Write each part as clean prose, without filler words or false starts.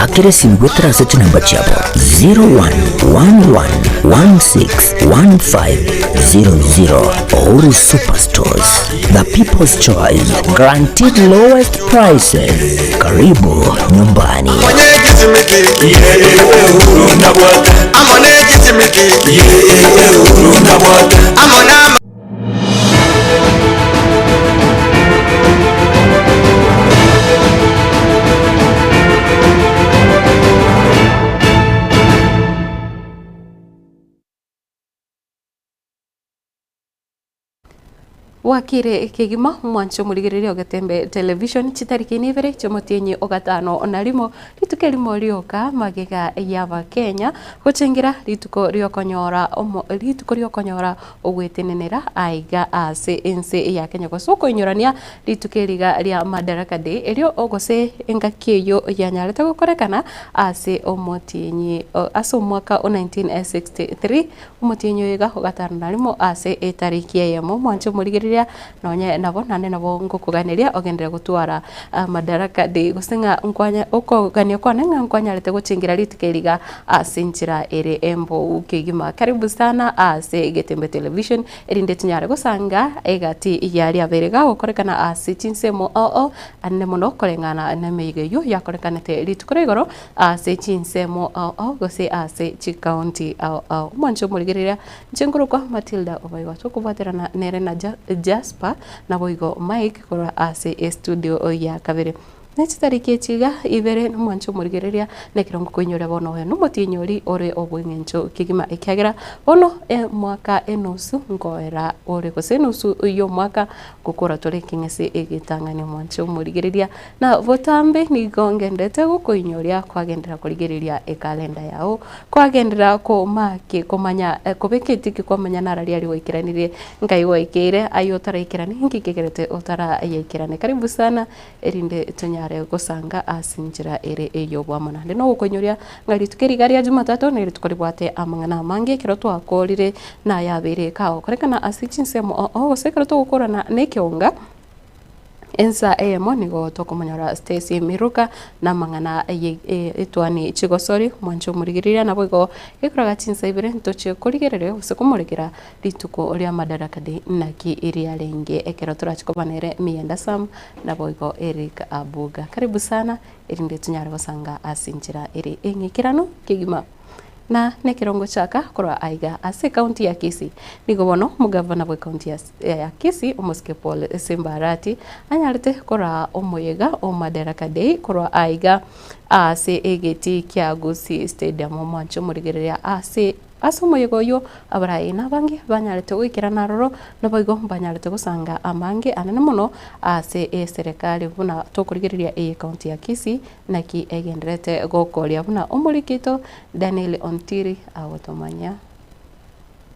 bakire simgwetra search number chabo 0111161500. Oru Superstores, the people's choice, guaranteed lowest prices. Karibu nyumbani. Wakire kigima mwancho muligiririo gatembe television chitariki nivere chomotienye ogatano onarimo lituke limo lioka magega yava Kenya guchengira lituko riokonyora ogwetenenera aiga ase ense ya Kenya gosoko inyorania lituke liga lia Madaraka Day elio ogose engakieyo yanyarete gukorekana ase omotienye aso mwaka 1963 omotienye ega ogatano narimo ase etariki yemo mwancho muligiririo nonye nabo nane nabo ngokuganiria ogendera gutwara Madaraka Day gusenga nkwanya okogania kwane nkwanya lete guchingira litikeriga asinjira ere embo ukigima. Karibu sana ase Getembe Television erinde tunyare gusanga egati yari aberega okorekana ase chinsemo anne mono korengana na meigeyo yakorekanete litukorigoro ase chinsemo gose ase chikaunti mwancho muligirira njenguruko Matilda obaywa tukubaterana nere na Jasper na boigo Mike kora ase studio ya kabere nechitariki chiga ibere mwancho murigereria nekirongo kuinyora bono he numotinyori ore obwengencho kigima ekyagera bono mwaka enusu ngoera ore kosenusu yo mwaka gukora tore kingese egitangane mwancho murigereria na votambe ni gongendete gukuinyoria kwagendera kurigereria ekalenda yao kwagendera ko make komanya kobeketiki komanya narari ari goikiranire ngai goikire ayo taraikirane ngikigerete otara yekirane. Karibu sana erinde tunyare gusanga asinjira ere eyo bwamana no gukonyoria ngari tukerigaria Jumatatu nere tukoribwate amangana mange kiro twakorire na yabere kao korekana asichinsemo gosekero tugukorana nekionga ensa emo nigo tokomonyora Stacy Miruka na mangana etwani chigosori mwancho murigirira nabo igo ikuraga chinsa ibere ntoche kurigerere usekumurikira lituko ria Madaraka Day naki iria lenge ekero turachikobanere mienda sam nabo igo Eric Abuga. Karibu sana erinde tunyare gusanga asinjira eri engikirano kigima na nekirongo chaka kora aiga ase county ya Kisii nigo bono mugavana bwe county ya Kisii Omoske Paul Simbarati anyarete kora omoyega o Madaraka Day kora aiga ase egeti kya Gusii Stadium mwancho murigereria ase asomoyego yo abarai nabange banyarete gwikirana roro naboigo banyarete gusanga amange anene muno ase serikali buna tokurigereria county ya Kisii naki egenderete gokoria buna omurikito Daniel Ontiri awotomanya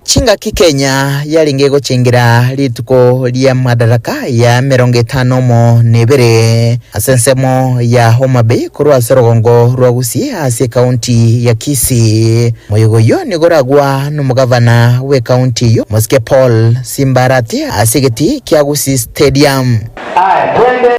Chinga Kenya yaringe gochingira lituko lia Madaraka ya 50 nebere asensemo ya Homa Bay kurwa sorogongo rwa Gusii ase county ya Kisii moyego yo nigoragwa n'umugavana we county yo Omoske Paul Simbarati asegeti kya Gusii Stadium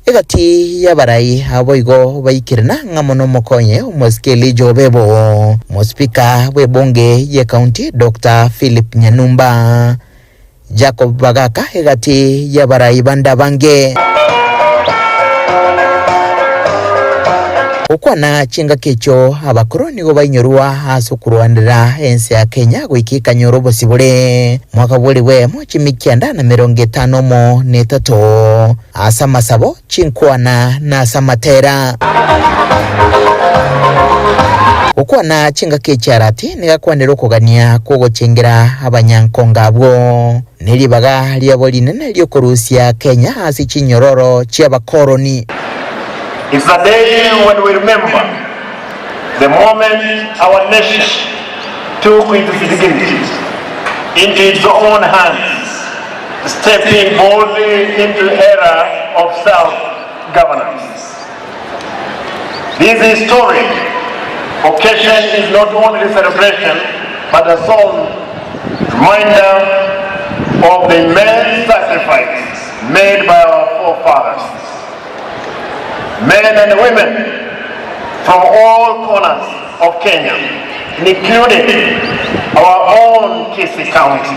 egati yabarai aboigo baikirana ngamono mokonye Omoske Lijo Bebo mospika we bonge ye county Dr. Philip Nyanumba Jacob Bagaka egati yabarai banda bange okwana chinga kecho abakoro nigo bainyorwa asukurwandira ense ya Kenya gwikika nyoro bosibule mwaka buli we mochimikyanda na 53 asa masabo chinkwana na samatera okwana chinga kecharati nigakwanira kugania kugocengera abanyankonga bwo nilibaga lyabo linene lyokorusia Kenya ase chinyororo cy'abakoroni. It's a day when we remember the moment our nation took its dignity into its own hands, stepping boldly into the era of self-governance. This historic occasion is not only a celebration, but a solemn reminder of the immense sacrifice made by our forefathers. Men and women from all corners of Kenya, including our own Kisii County.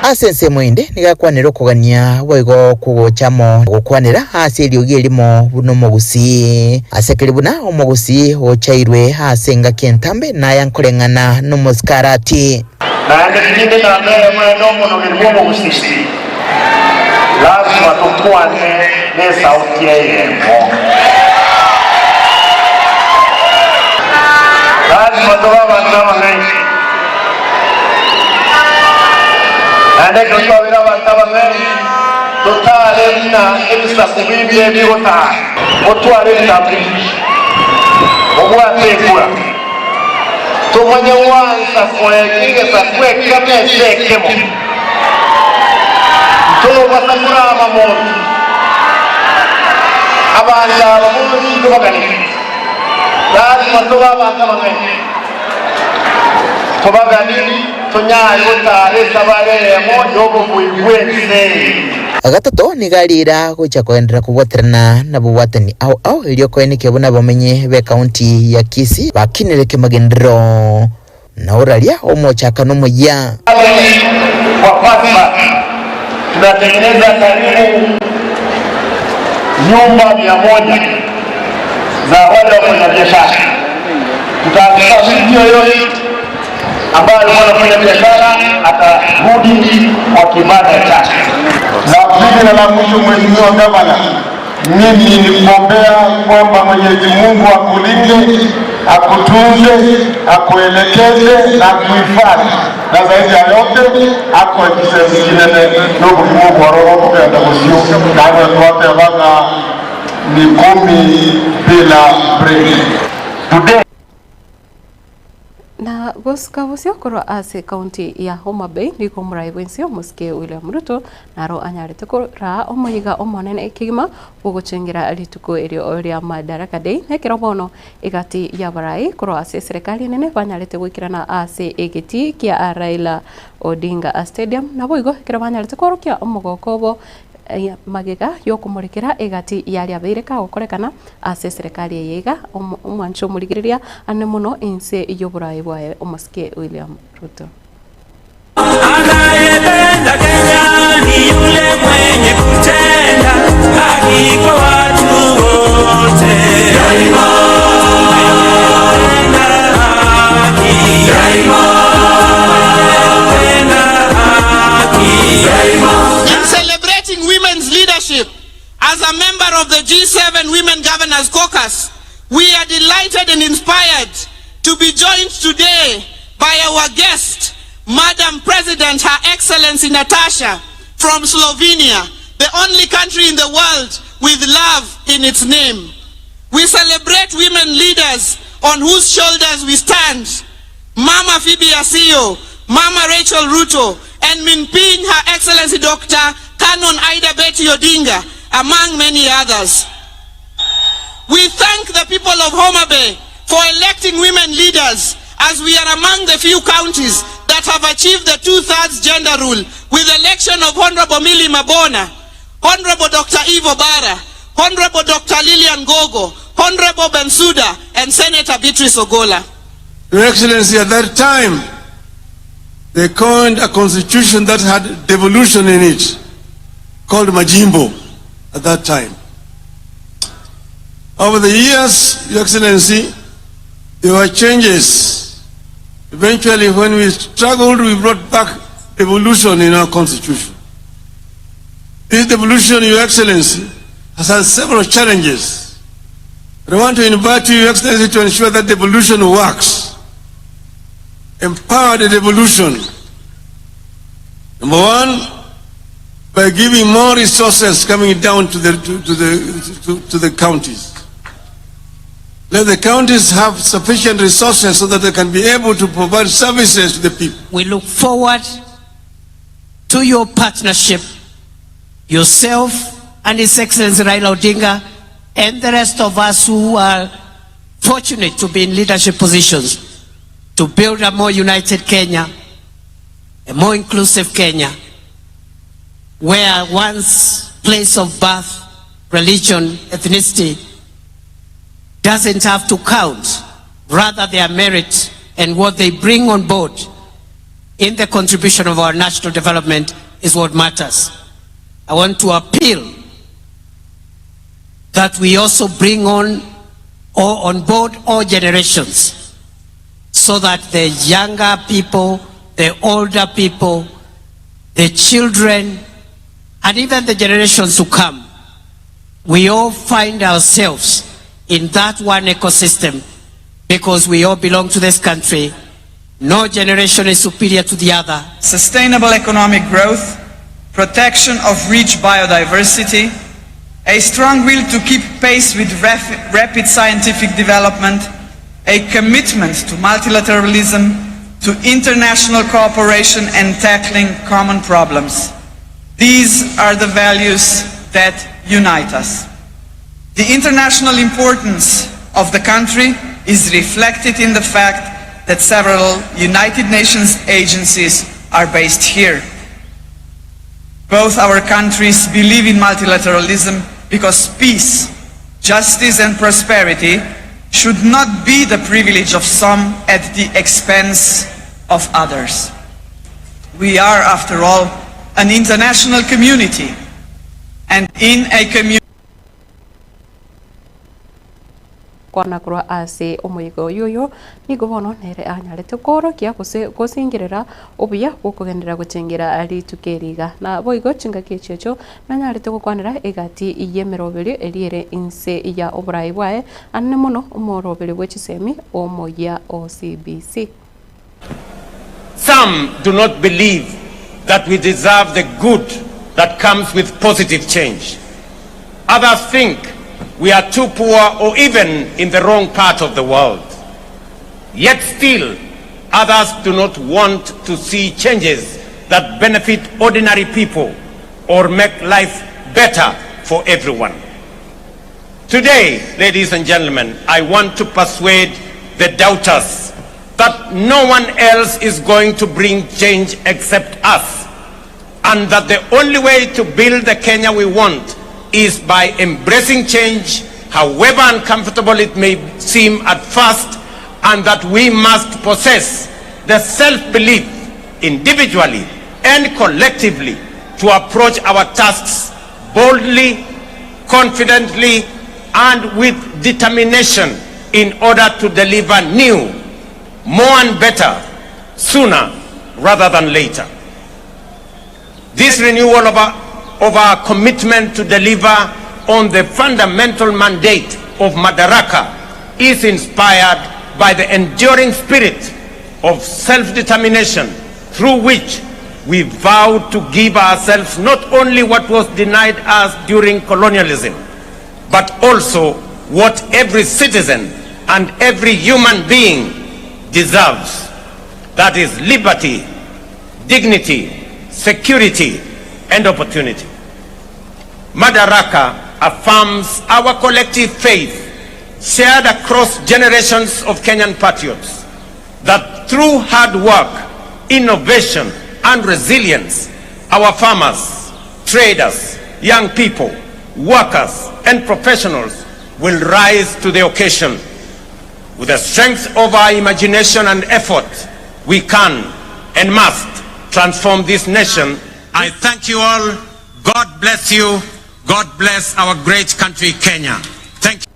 Asense mwende nigakwanira kugania waigo kugochamo gukwanira ase lyogi elimo buno mogusi asekeli buna omogusi ochairwe asenga kentambe na yankolengana no moskarati na ndikinde na mbele mwendo muno ngirimo mogusi lazima tukwane ne sauti yeye lazima tuwa ndama ngai ande kutwabira bantabame totale na ebisa kubibye bigota otwale bitabri obwate kula tumanye wansa kwekige sakwe kamese kemo to basakura amamoto abanda bamuzi tubagani lazima tuba bantabame tubagani agatoto nigalira kucha kwendera kubwaterana na buwatani au ilio kwenike buna bamenye be county ya Kisii bakineleke magendero na uralia omochaka no moya kwa kwamba tunatengeneza karibu nyumba 100 za wale wafanyabiashara. Tutahakikisha mtu yoyote ambaye anafanya biashara atarudi kwa kibanda chake. Na vile la mwisho, Mheshimiwa Gavana, mimi nikuombea kwamba Mwenyezi Mungu akulinde, akutunze, akuelekeze na kuhifadhi, na zaidi ya yote akuhakikishie kinene ndugu Mungu wa roho kwa ndabusio na wote wana ni 10 bila break. Today na gusika busio korwa ase county ya Homa Bay niko murai bwensio muske William Ruto naro anyarite kora omoyiga omonene ikigima guguchengira rituko erio oria Madaraka Day nekero bono igati ya barai korwa ase serikali nene banyarite gwikirana ase egeti kia Raila Odinga Stadium nabo igo kero banyarite korokia omogokobo magega yokumurikira egati yali abeireka gukorekana ase serikali yega omwancho murigiriria ane muno inse yoburai bwae omuske William Ruto anayependa Kenya ni yule mwenye kutenda haki kwa watu wote daima haki daima As a member of the G7 Women Governors Caucus, we are delighted and inspired to be joined today by our guest, Madam President, Her Excellency Natasha from Slovenia, the only country in the world with love in its name. We celebrate women leaders on whose shoulders we stand. Mama Phoebe Asio, Mama Rachel Ruto, and Minping, Her Excellency Dr. Canon Ida Betty Odinga, among many others. We thank the people of Homa Bay for electing women leaders, as we are among the few counties that have achieved the 2/3 gender rule with election of Honorable Millie Mabona, Honorable Dr. Ivo Bara, Honorable Dr. Lilian Gogo, Honorable Bensouda, and Senator Beatrice Ogola. Your Excellency, at that time, they coined a constitution that had devolution in it, called Majimbo. At that time, over the years, Your Excellency, there were changes. Eventually, when we struggled, we brought back devolution in our constitution. This devolution, Your Excellency, has had several challenges. I want to invite you, Your Excellency, to ensure that devolution works. Empower the devolution. Number one, by giving more resources coming down to the counties. Let the counties have sufficient resources so that they can be able to provide services to the people. We look forward to your partnership, yourself and His Excellency Raila Odinga and the rest of us who are fortunate to be in leadership positions, to build a more united Kenya, a more inclusive Kenya, where one's place of birth, religion, ethnicity doesn't have to count. Rather, their merit and what they bring on board in the contribution of our national development is what matters. I want to appeal that we also bring on board all generations, so that the younger people, the older people, the children, and even the generations to come, we all find ourselves in that one ecosystem, because we all belong to this country. No generation is superior to the other. Sustainable economic growth, protection of rich biodiversity, a strong will to keep pace with rapid scientific development, a commitment to multilateralism, to international cooperation and tackling common problems. These are the values that unite us. The international importance of the country is reflected in the fact that several United Nations agencies are based here. Both our countries believe in multilateralism because peace, justice and prosperity should not be the privilege of some at the expense of others. We are, after all, an international community, and in a community kwana kurwa ase omuigo yoyo nigo bono nere anyarete korokia gusingirira obuya gukugendera guchingira ritukeriga na boigo chinga kichecho nanyarete gukwanira egati yemerobiri eliere inse ya oburai bwae anne muno umorobiri bwechisemi omoya OCBC. Some do not believe that we deserve the good that comes with positive change. Others think we are too poor or even in the wrong part of the world. Yet still, others do not want to see changes that benefit ordinary people or make life better for everyone. Today, ladies and gentlemen, I want to persuade the doubters that no one else is going to bring change except us, and that the only way to build the Kenya we want is by embracing change, however uncomfortable it may seem at first, and that we must possess the self-belief individually and collectively to approach our tasks boldly, confidently, and with determination in order to deliver new, more and better, sooner rather than later. This renewal of our commitment to deliver on the fundamental mandate of Madaraka is inspired by the enduring spirit of self-determination through which we vow to give ourselves not only what was denied us during colonialism, but also what every citizen and every human being deserves. That is liberty, dignity, security, and opportunity. Madaraka affirms our collective faith, shared across generations of Kenyan patriots, that through hard work, innovation, and resilience, our farmers, traders, young people, workers, and professionals will rise to the occasion. With the strength of our imagination and effort, we can and must transform this nation. I thank you all. God bless you. God bless our great country, Kenya. Thank you.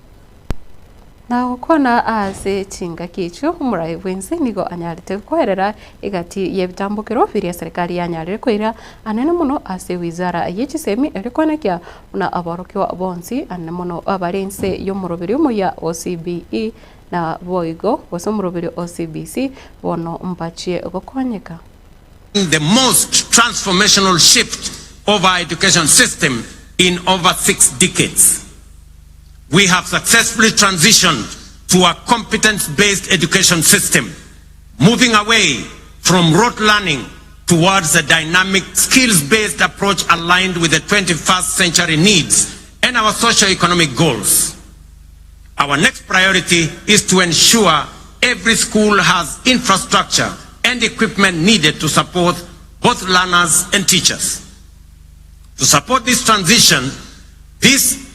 Na kwana ase chinga kicho umurai wense nigo anyarite kwerera igati yebitambukiro firia serikali yanyarire kwira anene muno ase wizara yechisemi erikonekia una abarokyo bonsi anene muno abarense yomurobiri mu ya OCBE na boigo wasomurobiri OCBC bono mpachie gokonyeka. The most transformational shift of our education system in over 6 decades. We have successfully transitioned to a competence-based education system, moving away from rote learning towards a dynamic, skills-based approach aligned with the 21st century needs and our socio-economic goals. Our next priority is to ensure every school has infrastructure and equipment needed to support both learners and teachers. To support this transition, this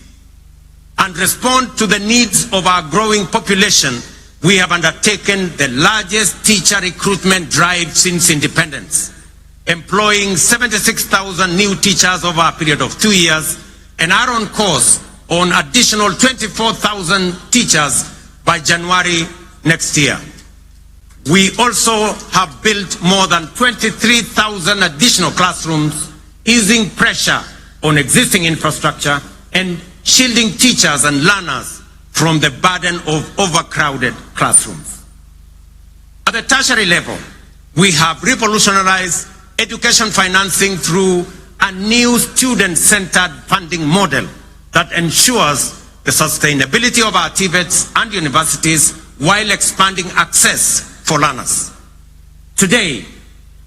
and respond to the needs of our growing population, we have undertaken the largest teacher recruitment drive since independence, employing 76,000 new teachers over a period of 2 years, and are on course on additional 24,000 teachers by January next year. We also have built more than 23,000 additional classrooms, easing pressure on existing infrastructure and shielding teachers and learners from the burden of overcrowded classrooms. At the tertiary level, we have revolutionized education financing through a new student-centered funding model that ensures the sustainability of our TVETs and universities while expanding access for learners. Today,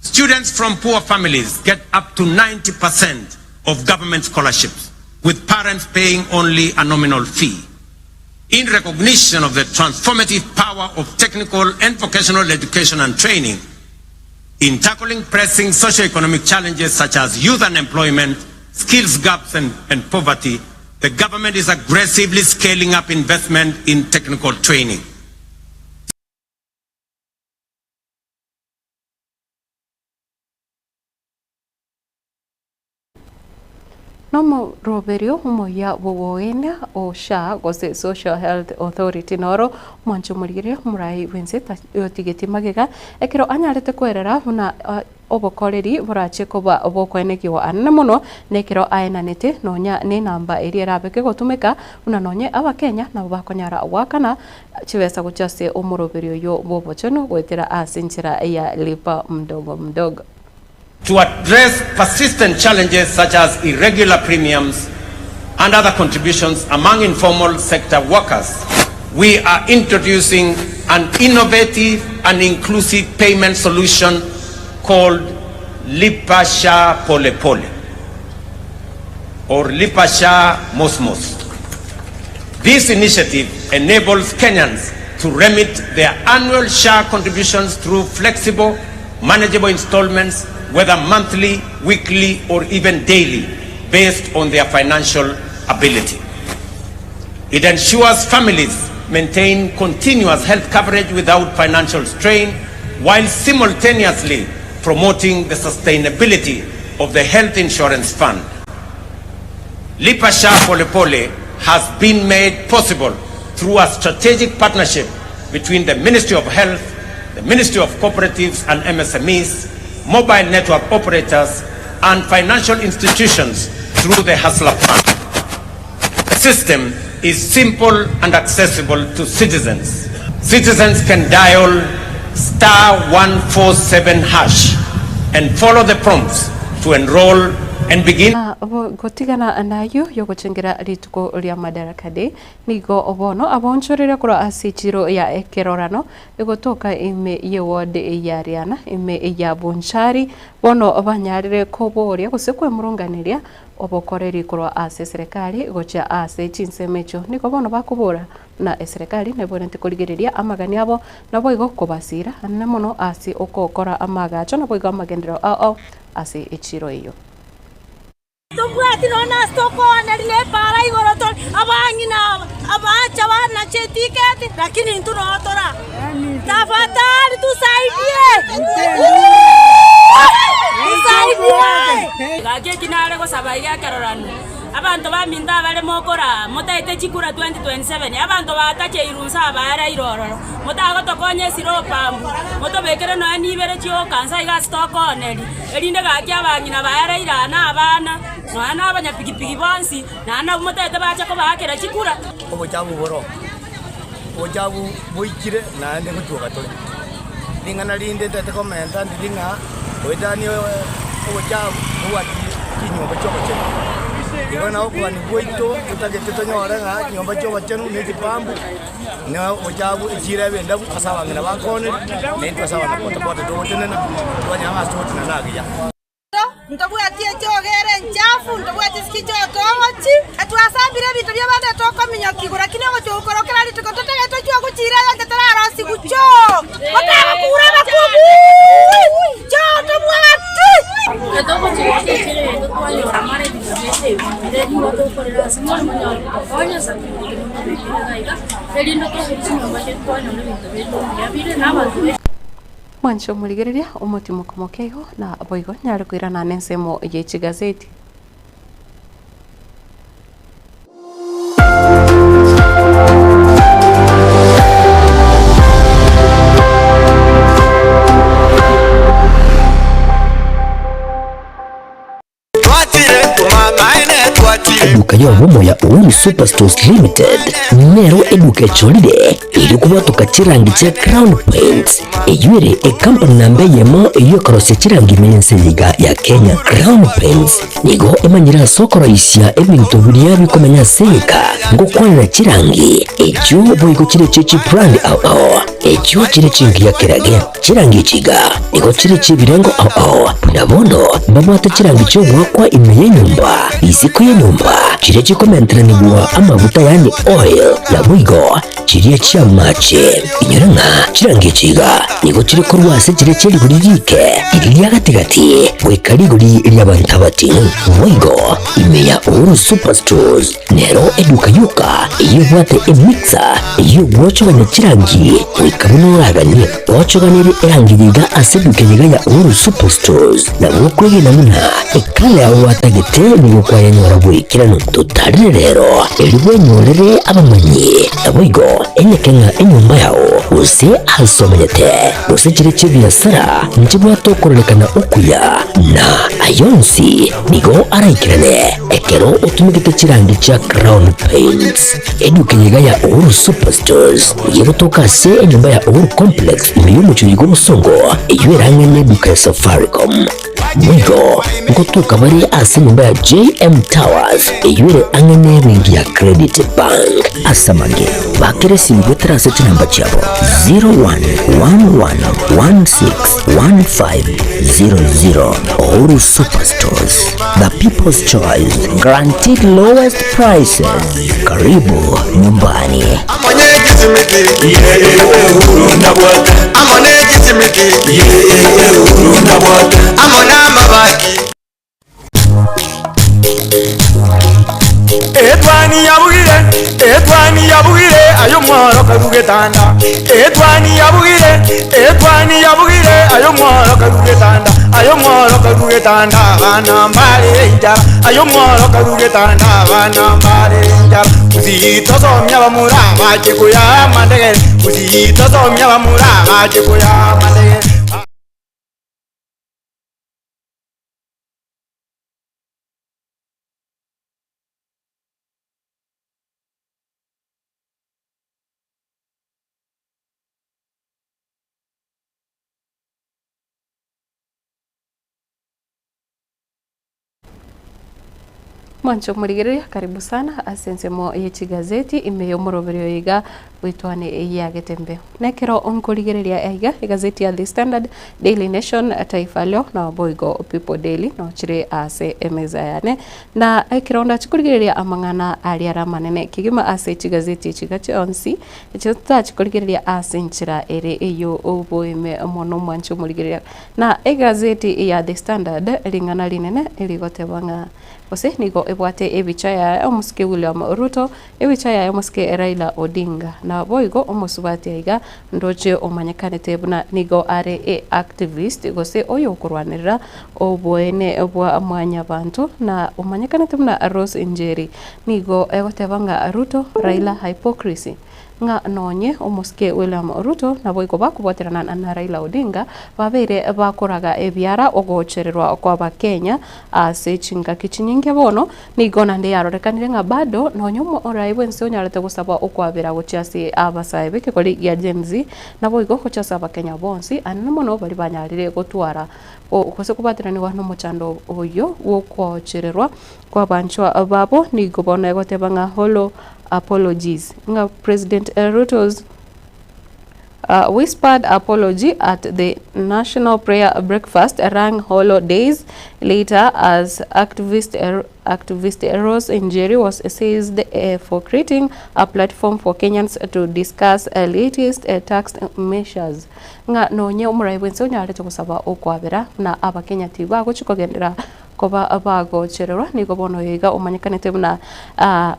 students from poor families get up to 90% of government scholarships, with parents paying only a nominal fee. In recognition of the transformative power of technical and vocational education and training, in tackling pressing socio-economic challenges such as youth unemployment, skills gaps and poverty, the government is aggressively scaling up investment in technical training. Nomo Roberio umoya wowoena o SHA gose Social Health Authority noro mwancho murigire murai wense yotigeti magega ekero anyarete kwerera buna obokoreri burache koba obokwenekiwa anene muno nekero aenanete nonya ne namba eri erabeke gotumeka una nonye abakenya nabo bakonyara wakana chibesa guchase omoroberio yo bobochono gwetera asinchira ya lipa mdogo mdogo. To address persistent challenges such as irregular premiums and other contributions among informal sector workers, we are introducing an innovative and inclusive payment solution called Lipa SHA Pole Pole or Lipa SHA Mosmos. This initiative enables Kenyans to remit their annual SHA contributions through flexible, manageable installments, whether monthly, weekly, or even daily, based on their financial ability. It ensures families maintain continuous health coverage without financial strain, while simultaneously promoting the sustainability of the health insurance fund. Lipa SHA Pole Pole has been made possible through a strategic partnership between the Ministry of Health, the Ministry of Cooperatives and MSMEs, mobile network operators, and financial institutions through the Hustler Fund. The system is simple and accessible to citizens. Citizens can dial *147# and follow the prompts to enroll and begin. Gotigana nayo yogochengera rituko ria Madaraka Day nigo obono abonchorera kura asichiro ya ekerorano egotoka ime yewode ya Riana ime ya Bonchari bono abanyarire koboria gusekwe murunganiria obokoreri kura ase serikali gocha ase chinsemecho niko bono bakubura na serikali nebonete kurigereria amagani abo nabo igo kobasira namono ase okokora amagacho nabo igo amagendero ase echiro iyo. Tukwati nona stoko analile para igoroton abangina abacha wana chetiketi lakini tunaotora tafadhali tusaidie gake kinare ko sabaiga karorano abantu baminda bale mokora motaite chikura 2027 abantu batache irunsa bara irororo motago tokonye siro pambu motobekere no anibere chio kansa iga stoko oneli elinde gake abangina bara irana abana Nana abanya pigipigi bonsi nana mutaite bacha ko bakera chikura obojabu boro ojabu boikire na ndenge tuka tole ningana linde tete komenta ndinga oidani obojabu buwati kinyomba choba chenu ingana okwani boito utagete tonyora nga nyomba choba chenu ne dipambu na ojabu ejira benda kusaba ngina bakone nento sawa na pota pota do tenena twanyama soti na nagiya Ntabwatie chogere nchafu ntabwatie sikicho tongochi atwasambire bitu bya bande toko minyokigura kinego cyokorokera litikotote geto cyo kuchira yange tarara sikucho otaba kura bakubu cho tabwati Ketoko chiri chiri to kwa yo amare bitu bete de ni woto korera simon manyo onya sakini Mwancho muligereria umutimo komokego na boigo nyari kwira na nensemo yechi gazeti. Eduka yo bomo ya Uhuru Superstores Limited nero eduka echolide ili kubatuka chirangi cha Crown Paints eyuere company nambe yemo iyo korosya chirangi menyenseyiga ya Kenya. Crown Paints nigo emanyira soko raisya ebintu biria bikomenya seka ngo kwanira chirangi echo boigo chire chechi brand ao echo chire chingi ya kirage chirangi chiga nigo chire chibirengo ao nabono babwate chirangi cyo gwakwa imeye nyumba isiko ye nyumba chire chikomentera nigwa amavuta yani oil ya boigo chiriye chiamache inyoranga chirangi chiga nigo chire korwase chire chiri guririke iriya gatigati gwikariguri ry'abantu abati boigo imeya Uhuru Superstores nero eduka yuka iyo bwate emixer iyo bwochoganya chirangi wikabunuraganye bwochoganire erangiriga aseduke yiga ya Uhuru Superstores na bwokwege namuna ekale aho watagete nigo kwa yanyora bwikirano tutari rero eribwe nyorere abamanyi aboigo enyekenga enyumba yao use asomete use chire chibiasara nchibwato korelekana ukuya na ayonsi nigo araikirane ekero utumikite chirangi cha Crown Paints eduke yiga ya Uhuru Superstores yebutoka se enyumba ya Uhuru Complex imiyumucho yigo musongo eyuerangene duka ya Safaricom Mwigo ngotuka bari ase nyumba ya JM Towers eyuere angene ringi ya Credit Bank asamage bakere simbwetera seti namba chabo 0111161500. Uhuru Superstores, the people's choice, guaranteed lowest prices. Karibu nyumbani. Etwani yabugire ayo mwaro karugetanda etwani yabugire ayo mwaro karugetanda bana mbare njara ayo mwaro karugetanda bana mbare njara uzito somya bamuraba chikuya mandege uzito somya bamuraba chikuya mandege. Mwancho muligereria karibu sana asensemo yechi gazeti imeyo moroberio yiga witwane ya getembe nekero onkoligereria yiga gazeti ya The Standard, Daily Nation, Taifa Leo na Boigo People Daily no chire ase emeza yane na ekironda chikoligereria amangana aliara manene kigima ase chigazeti chigache onsi chota chikoligereria ase nchira ere eyo oboime mono mwancho muligereria na gazeti ya The Standard lingana linene eligotebanga ose nigo ebwate ebichaya omuske William Ruto ebichaya omuske Raila Odinga na boigo omusubati aiga ndoche omanyakane tebuna nigo are activist gose oyo kurwanira oboene obwa mwanya bantu na omanyakane tebuna Rose Njeri nigo egotebanga Ruto Raila hypocrisy nga nonye omuske William Ruto na boigo bakubwaterana na Raila Odinga babere bakoraga ebyara ogochererwa kwa bakenya ase chinga kichinyinge bono nigona ndi yarorekanire nga bado nonyo oraiwe nse onyarete gusaba okwabera gochasi abasaebe kekoli ya James na boigo gochasa abakenya bonsi anene mono bali banyarire gotwara okose kubaterani wano mochando oyo wokwochererwa kwa banchwa babo nigo bono egotebanga holo apologies nga President Ruto's whispered apology at the National Prayer Breakfast rang hollow days later as activist Rose Njeri was seized for creating a platform for Kenyans to discuss latest tax measures. Nga nonye umuraibu nse onyarete gusaba okwabera na abakenya tiba gochikogendera koba bagochererwa nigo bono iga umanyikanite buna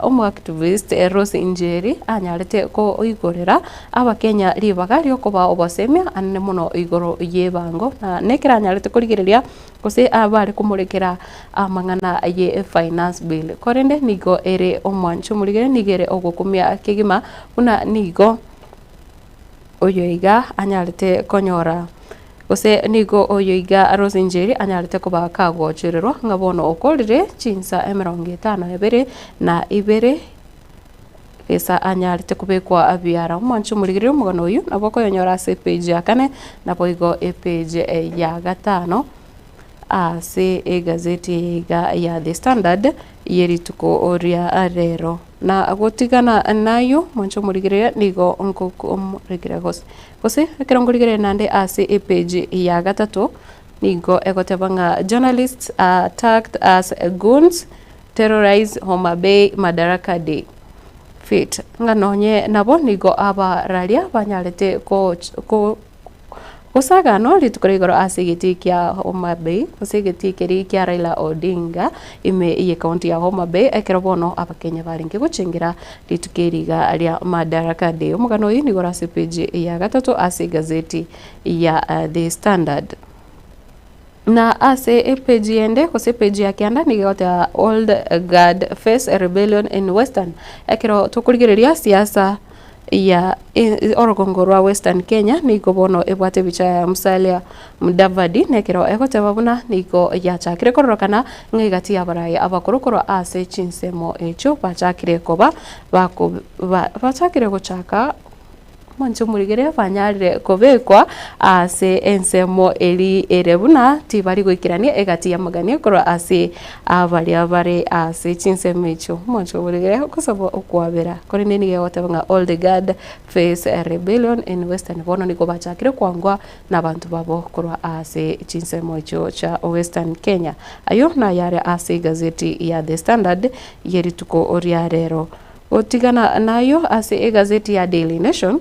omu activist Rose Njeri anyarete ko igorera abakenya ribaga ryo koba obasemia anne muno igoro yebango na nekera anyarete kurigereria kose abari kumurekera amangana ye finance bill korende nigo ere omwancho murigere nigere ogukumia kigima una nigo oyoiga anyarete konyora kose nigo oyoiga Rose Njeri anyarete kuba kagochererwa ngabono okorire chinsa 52 na ibere esa anyarete kubekwa abiara omwancho murigere omugano uyu nabo koyonyora ase page ya 4 nabo igo page ya 5 ase egazeti ya The Standard yerituko oria rero na gotigana nayo mwancho murigere nigo onko murigere gose kerongurigere nande ase page ya 3 nigo egotebanga journalists attacked as goons terrorize Homa Bay Madaraka Day fit nganonye nabo nigo abararia banyarete ko Osagano litukorigoro ase giti kia Homa Bay ase giti kiri kia Raila Odinga ime iye county ya Homa Bay ekerobono abakenya baringe guchingira litukiriga alia Madaraka Day omugano uyu nigo ase page ya 3 ase gazeti ya The Standard na ase page yende kose page ya kianda nigota Old Guard face rebellion in Western ekero tukurigereria siasa ya orogongo rwa Western Kenya nigo bono ebwate bicha ya Musalia Mudavadi nekero egoteba buna nigo yachakire kororokana ng'egati yabarai abakorokoro ase chinsemo echo bachakire koba bachakire gochaka mwancho murigere banyarire kobekwa ase ensemo eri erebuna tibari goikirania egati ya magania koro ase abari ase chinsemecho mwancho murigere kosabo okwabera kore nini gotebanga Old Guard face rebellion in Western bono niko bachakire kwangwa nabantu babo koro ase chinsemocho cha Western Kenya ayo na yare ase gazeti ya The Standard yerituko oria rero otigana nayo ase gazeti ya Daily Nation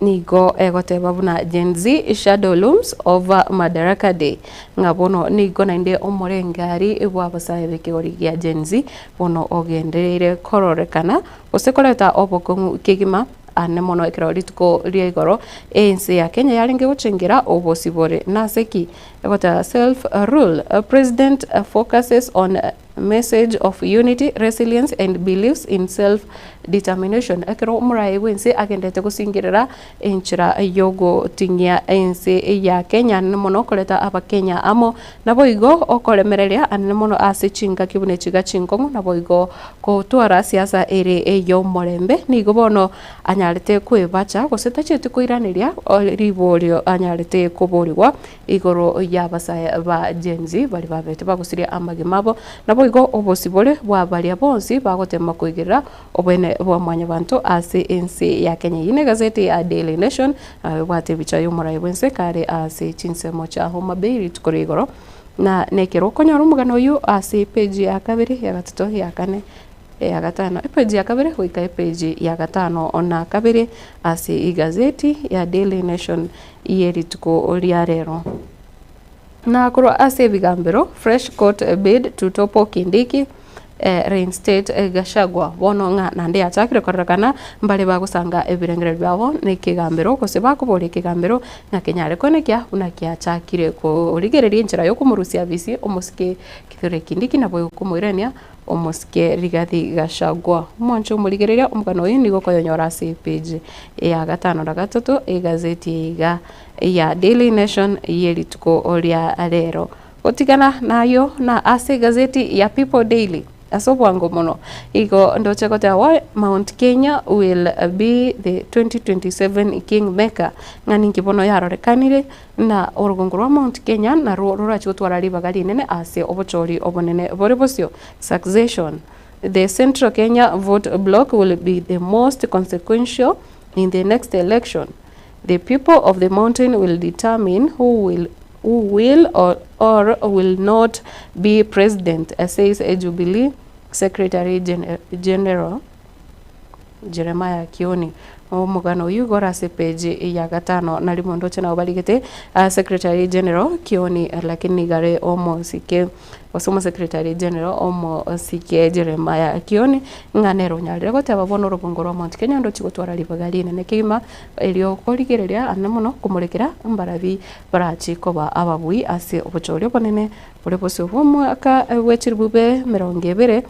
nigo egoteba buna Gen Z shadow looms over Madaraka Day ngabono nigo nainde omorengari ebwabasaye bekigori ya Gen Z bono ogenderere kororekana osekoleta obokongu kigima ane mono ekirorituko riegoro ense ya Kenya yaringe guchingira obosibore naseki egota self rule president focuses on message of unity, resilience and beliefs in self-determination. Ekero murai wense agendete gusingirira enchira yogo tingia ense ya Kenya nemono koleta aba Kenya amo naboigo okolemereria anemono ase chinga kibune chiga chinkongo naboigo ko twara siasa ere eyo morembe nigo bono anyarete kwebacha goseta chetu koiraniria riborio anyarete koborigwa igoro yabasaya ba Gen Z bali babete bagusiria amagimabo nabo igo obosibole bwa balia bonsi bagotema kuigira obene bwa mwanya bantu ase ense ya Kenya ine gazeti ya Daily Nation wate bicha yomurai wense kare ase chinsemo cha Homa Bay tukorigoro na nekero konyoro mugano uyu ase page ya kabiri ya gatatu ya kane ya gatano page ya kabiri huika page ya gatano ona kabiri ase igazeti ya Daily Nation yeri tuko riarero na kuro ase bigambero fresh court bid to topo Kindiki reinstate Gachagua bono nga nande achakire korokana mbale bagusanga ebirengere byabo nikigambero kose bakubore kigambero na Kenyare konekia unakia achakire ko origererie nchira yo kumurusia visi omusike Kithure Kindiki na boyo kumwirania omusike Rigathi Gachagua mwancho murigereria omugano uyu nigo koyonyora ase page ya gatano na gatatu egazeti ya Daily Nation yerituko oria rero otigana nayo na ase gazeti ya People Daily asobwango mono igo ndochekota wa Mount Kenya will be the 2027 kingmaker ngani kibono yarorekanire na orugongo rwa Mount Kenya na rurachi gutwara ribagali nene ase obochori obonene borebosio succession. The Central Kenya vote block will be the most consequential in the next election. The people of the mountain will determine who will or will not be president, says a Jubilee Secretary General Jeremiah Kioni. omugano uyu gorase page ya gatano na rimwe ndoche na obaligete Secretary General Kioni lakini gare omo sike osomo Secretary General omo sike Jeremiah Kioni nganero nyalire goteba bono rubungo rwa Mount Kenya ndo chigotwara libagari nene kima elio korigereria anamono kumurekera mbarabi barachi koba ababui ase obuchorio bonene bure bose mwaka wechiribube 20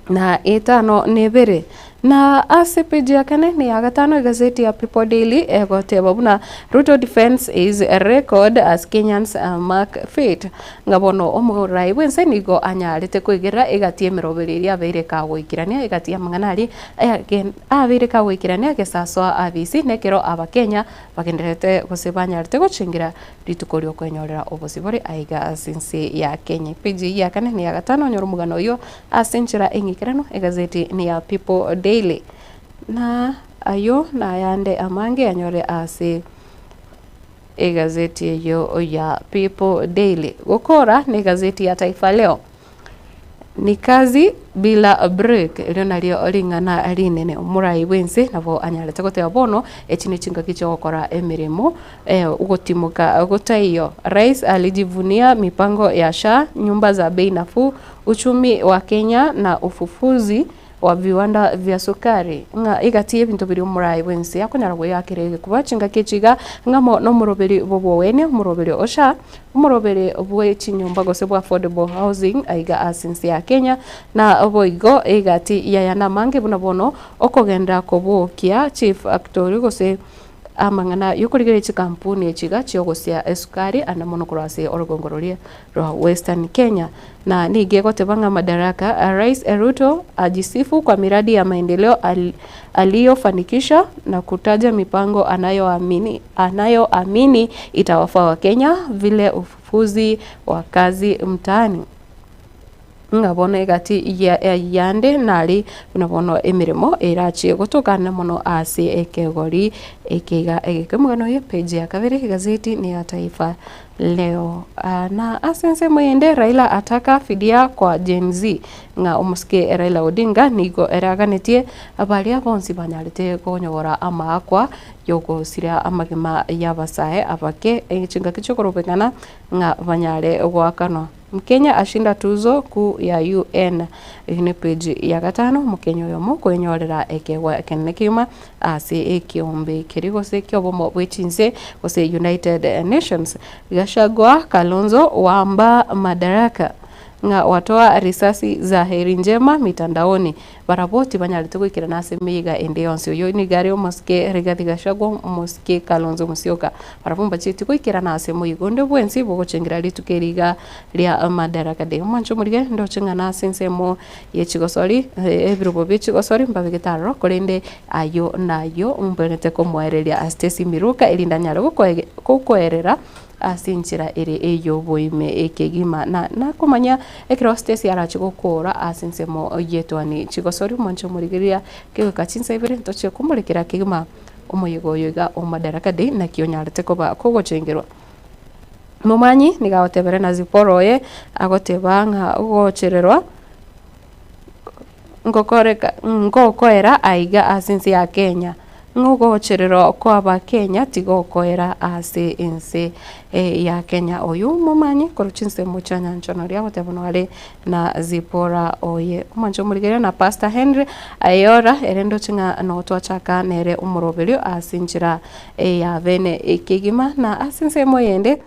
na etano nebere na ACPG yakane ni ya gatano gazeti ya People Daily egoteba buna Ruto defense is a record as Kenyans mark fate ngabono omurai wense nigo anyarite kwigera igatie miroberiria abere ka gwikirania igatie manganari again abere ka gwikirania gesaswa abisi nekero abakenya bagenderete gusebanyarite gochingira ritukorio kwenyorera obosibori aiga since ya Kenya. Page yakane ni ya gatano nyorumugano yo asenchira engikirano egazeti ni ya People Daily na ayo na yande amange anyore ase egazeti yo ya People Daily. Gukora ni gazeti ya Taifa Leo ni kazi bila break ilio nalio olingana alinene umurai wense nabo anyarete goteba bono ekine chinga kicho gukora emirimo ugotimuka gotaiyo. Rais alijivunia mipango ya SHA, nyumba za bei nafuu, uchumi wa Kenya na ufufuzi wa viwanda vya sukari nga igatie bintu biri umurai wense akonyara gwe yakirege kuba chinga kichiga ngamo no muroberi bobo wene muroberi osha umuroberi obwe chinyumba gose bwa affordable housing aiga asinsi ya Kenya na oboigo igati yayana mange buna bono okogenda kobokia chief actor gose amangana yukurigere chikampuni echiga chiogosia esukari ana monokurase orogongororia ro Western Kenya na nige gotebanga madaraka. Rais Ruto ajisifu kwa miradi ya maendeleo aliyofanikisha na kutaja mipango anayoamini itawafaa wa Kenya vile ufufuzi wa kazi mtaani ngabona igati yande nari unabono emirimo erachi gutokana mono ase ekegori ekiga egikemugano ye page ya kabiri gazeti ni ya Taifa Leo. Na asense moyende Raila ataka fidia kwa Gen Z nga umuske Raila Odinga nigo eraganitie abalia bonsi banyalite konyora ama akwa yogo siria amagema yabasae abake echinga kichokorobekana nga banyale gwakano. Mkenya ashinda tuzo kuu ya UN. Hii page ya gatano Mkenya yomo kwenyorera ekewa kenekima ase ekiombe kirigo se kyobomo bwechinze gose United Nations. Gashagwa Kalonzo wamba madaraka nga watoa risasi za heri njema mitandaoni baraboti banyalite gwikira nase miga ende yonse yo ni gari omoske Rigathi Gachagua moske Kalonzo Musyoka barabumba chiti gwikira nase muigonde bwensi bogochengira litukeriga lia madaraka de mancho murige ndo chinga nase nsemo ye chigosori ebirubo bichigosori mbabigitaro korende ayo nayo umbenete ko mwereria Astesi Miruka elindanyaro kokoerera asinchira ere eyo boime ekegima na kumanya ekiro Stacey arachigokora asinsemo yetwani chigosori mancho murigiria kego kachinsa ibere ntoche kumurekera kegima omoyigoyoga omadaraka de na kionyarete koba kogochengerwa mumanyi nigawotebere na ziporoye agotebanga ugochererwa ngokoera aiga asinsi ya Kenya ngogocherero kwa ba Kenya tigokoera ase ense ya Kenya oyu mumanyi koruchinse muchanya nchonoria gotebono ale na zipora oye mancho murigere na Pastor Henry ayora erendo chinga no twachaka nere umuroberio asinchira ya bene ekigima na asinse moyende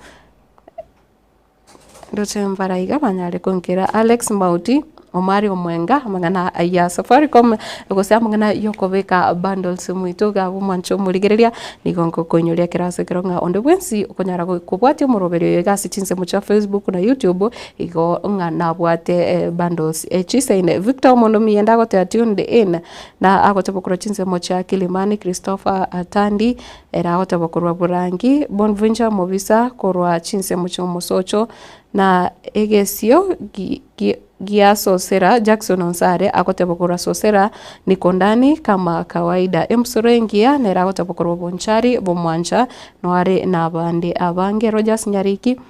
ndoche mbaraiga banyale konkera Alex Mauti Omari Omwenga mangana ya Safaricom gose mangana yokobeka bundles muitoga bumancho murigereria nigonko konyoria kirase kironga onde bwensi okonyara kubwati muroberio yegasi chinse mucha Facebook na YouTube igo ngana bwate bundles chisaine Victor Monomi yenda gote tuned in na agote bokoro chinse mocha Kilimani Christopher Atandi era agote bokorwa Burangi Bonventure Mobisa korwa chinse mucho musocho na egesio Gia Sosera Jackson Onsare akotebokora Sosera niko ndani kama kawaida emsurengia nera akotebokora Bonchari Bomwancha noare na bande abange Rogers Nyariki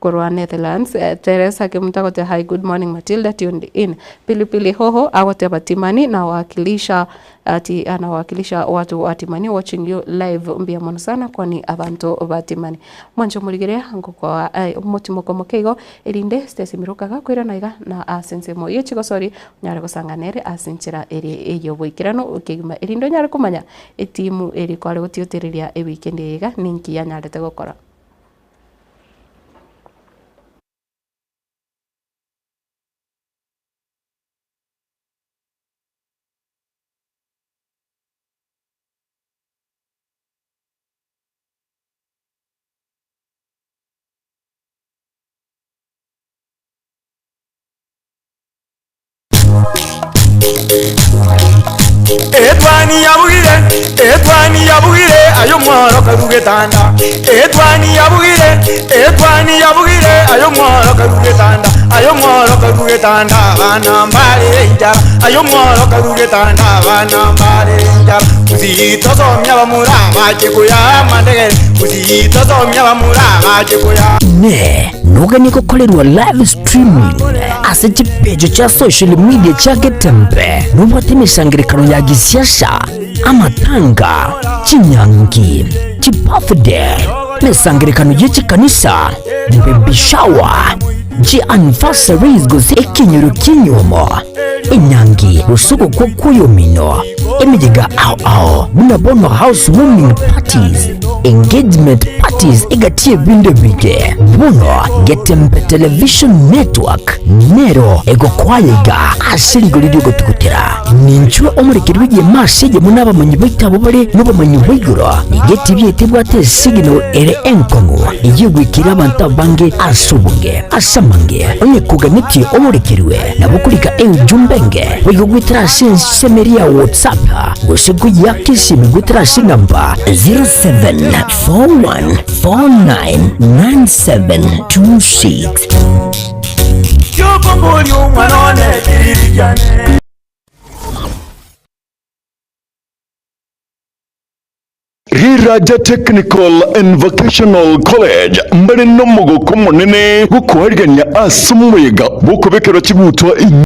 kurwa Netherlands. Teresa Kimuta agote hi good morning Matilda tuned in. Pilipili Hoho agote Batimani na anawakilisha watu wa Timani watching you live mbia mono sana kwani abantu batimani mwanjo muligerea ngukwa mutimo mukeigo irinde Stacy Mirukaga kwira naiga na asensemo yechigo sorry nyare gusanganere asinchira eri eyo bwikirano ukigima irindo nyare kumanya etimu eri kware gutiotereria e weekend yiga ninki ya nyarete gukora. Etwani yabugire ayo mwaro karugetanda Etwani yabugire ayo mwaro karugetanda bana mbale njara ayo mwaro karugetanda bana mbale njara uzito somya bamurama chikuya mandege uzito somya bamurama chikuya ne nogani gukorerwa live streaming ase chipejo cha social media cha Getembe nubate misangirikano ya gisiasha amatanga chinyangi chibirthday misangirikano yechikanisa baby shower anniversaries gose ekinyoro kinyomo inyangi rusuko kwa kuyomino emijiga ao munabono housewarming parties engagement parties igatie binde bige buno Getembe television network nero ego kwayega asirigoridio gotukutera ninchwe omurikirwije masije munaba manyibaita bobare noba manyibiguro igeti byetebwate signal ere enkongo igwikira abantu bange asubunge asamange onye kuganiti omurikirwe nabukulika jumbenge wigwitira semeria WhatsApp gosigu yakisimi gwitira singamba 0741499726 Yokomboli umwanone kirijane Riraja Technical and Vocational College mbere no mugo komunene gukwariganya asumwega bukobekero kibutwa